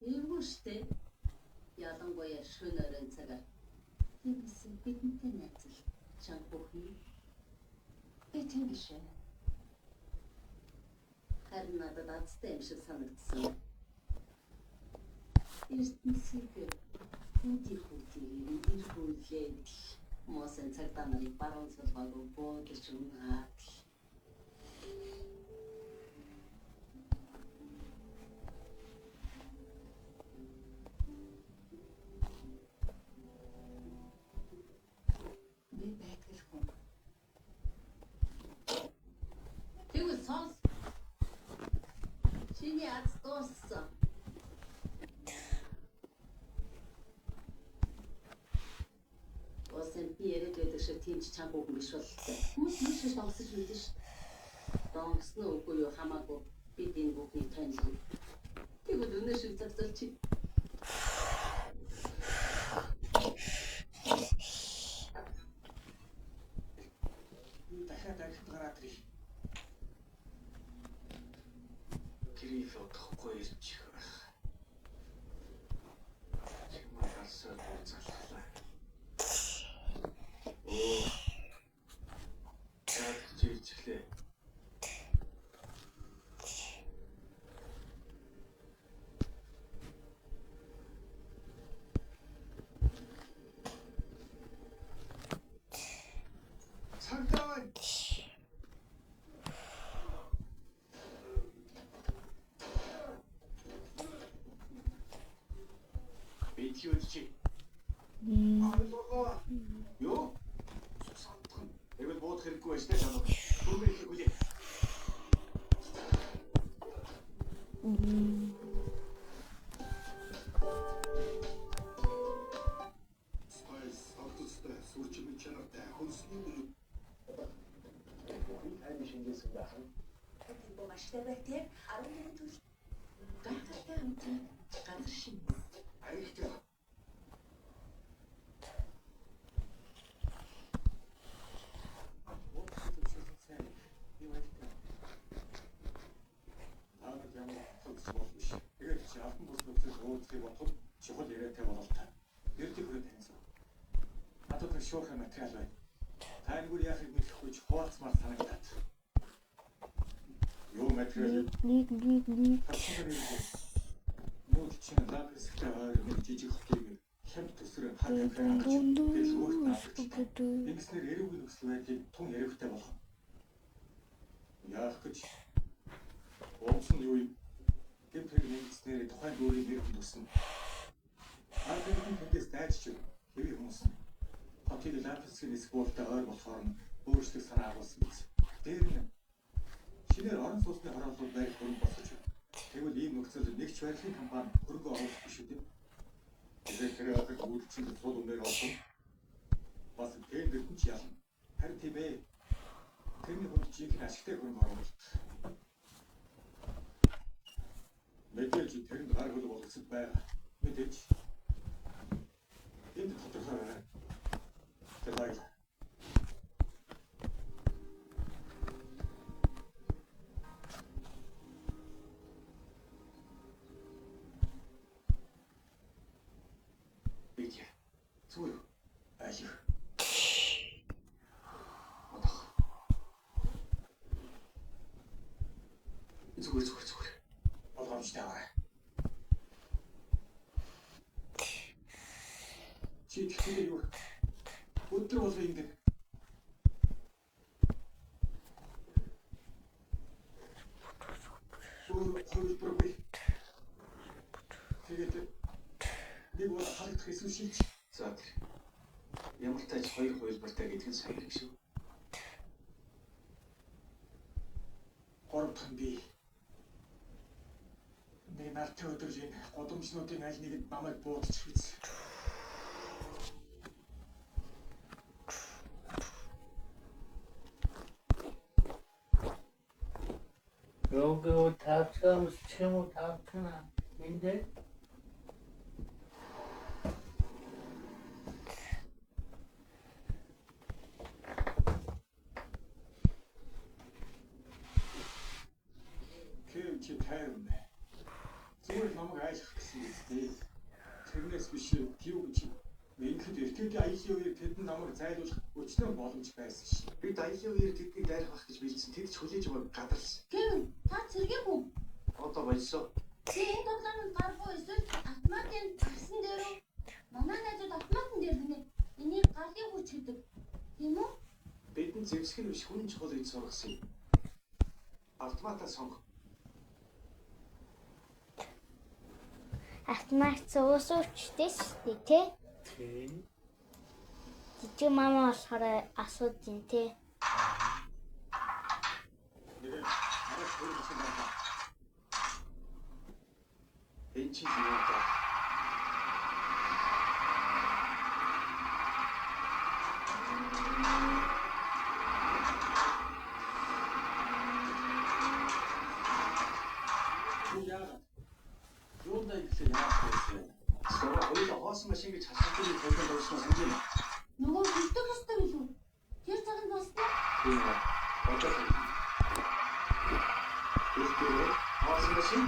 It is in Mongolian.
Эвгүй штэ. Ялангуяа шөнө өрön цагаар тиймээс бидэнтэй найзал чанга бүхий. Би тэнгишээ. Харин надад азтай юм шиг санагдсан. ертөнцийг хүлээд мосын цагтаа нарыг баруун цулгаагүй буудаж унгаад би байтгал хүн тэгвэл сонс чиний аз дууссан. Яриад байдаг шиг тийм ч чамгүй хүн биш бол хүмүүс нэг шиг донсож мэдэн ш. Донсон уу үгүй юу хамаагүй бид энэ бүхний танил. Тэгвэл өнөө шиг зарцуулчих. дахиад гараад ирэх. Гэрийг удахгүй ирчих байх. Чимээ алсаад залхлаа. Чад чиглээ. Цагдаа. Бидюжи. Юу? Эвэл бод хэрэггүй байж таа чамд. Түрмээ хийх үлээ. Спайс автостай сүрчмэн чанартай хүнсний үе. Таны шингээсэн бахан. Тэд бомаштай байтер 11 төр гайхалтай амтны газар шин. Аягтай. Чухал яриатай бололтой. Нэрдий хүрээ таньсан. Надад нэг шуурхай материал байна. Тайнгүй яахыг мэдэхгүй ч хуваалцмаар санагдаад. Юу материал? Нэг. Мөн чинь лапистай нэг жижиг хотыг хямд төсрөө хатан хангаж тэгэл өөрт наавч. Ингэснээр эрүүгийн нөхцөл байдлыг тун ярихтай болох. Яах гэж уумсан юу юм? Гэмтэр нэгснээр тухайн дүүрийг нэр хүндсэн. Аргын тэндээс дайчж хэвээ хүмүүс. Хотыг лаписгийн спорттой ойр болохоор өөрсдөө санаа агуулсан биз. Дээр нь шинээр орон сууцны хорооллууд байр хөрөнгө босгож байна. Тэгвэл ийм нөхцөл нэг ч байрлалын компани хөрөнгө оруулах биш үү? Тэгээд тэр ахыг үйлчлэл цуул өндөр олсон. Бас тэгээд ч яах вэ? Харин тийм ээ. Тэрний хүнд жинхэнэ ашигтай хөрөнгө оруулалт. Мэдээж тэрэнд гар хөл болгосон байгаа. Мэдээж. Энд тодорхой байна. Тэрбай. Бич. Зүгээр. Ажиг. Одох. Зүгээр. Болгоомжтой аваа. Чи тэгэхээр юу? Өдөр болоо ингэдэг. Хөөе. Тэгээд нэг бол харагдах эсвэл шийдэж. За тэр. Ямар ч тач хоёр хувилбартай гэдэг нь сайн шүү. Гуравдах нь би. Нэг нартай өдрийн годомжнуудын аль нэгэнд намайг буудаж хүз. Його тавцам с чему тавцана? Инде? Чи тайван. Зүгээр намайг айж гэсэн үстэй. Тэрнээс биш тийм гэж Минхэд эртний аялын үеэр тэд намайг зайлуулах өчнөө боломж байсан шин. Бид аялын үеэр тэднийг дайрах байх гэж бэлдсэн. Тэд ч хүлээж өгөөг гадарсан. Гэвь та цэргийн хүн. Одоо болсоо. Энэ тоглоомд гарахгүй эсвэл автоматын гарсан дээр үү? Манай найзууд автоматн дээр гинэ. Энийг гарын хүч гэдэг. Тийм үү? Бидэнд зэвсэг нь биш хүн чухал гэж сургасан юм. Автоматаа сонгох. Автомат уусуучтэй шүү дээ тий. Тийм. Жижиг мама болохоор асуудин тий. Нэр арай хөрөсөн байна. Энэ чинь юу вэ? Юундаа ихлэ яах вэ? Сора хоёулаа хоосон машин гэж хасагдсан толгойд орсон санаж байна. Нөгөө хүчтэй өстэй билүү? Тэр цагт болсноо? Тийм ба. Одоо хоосон машин.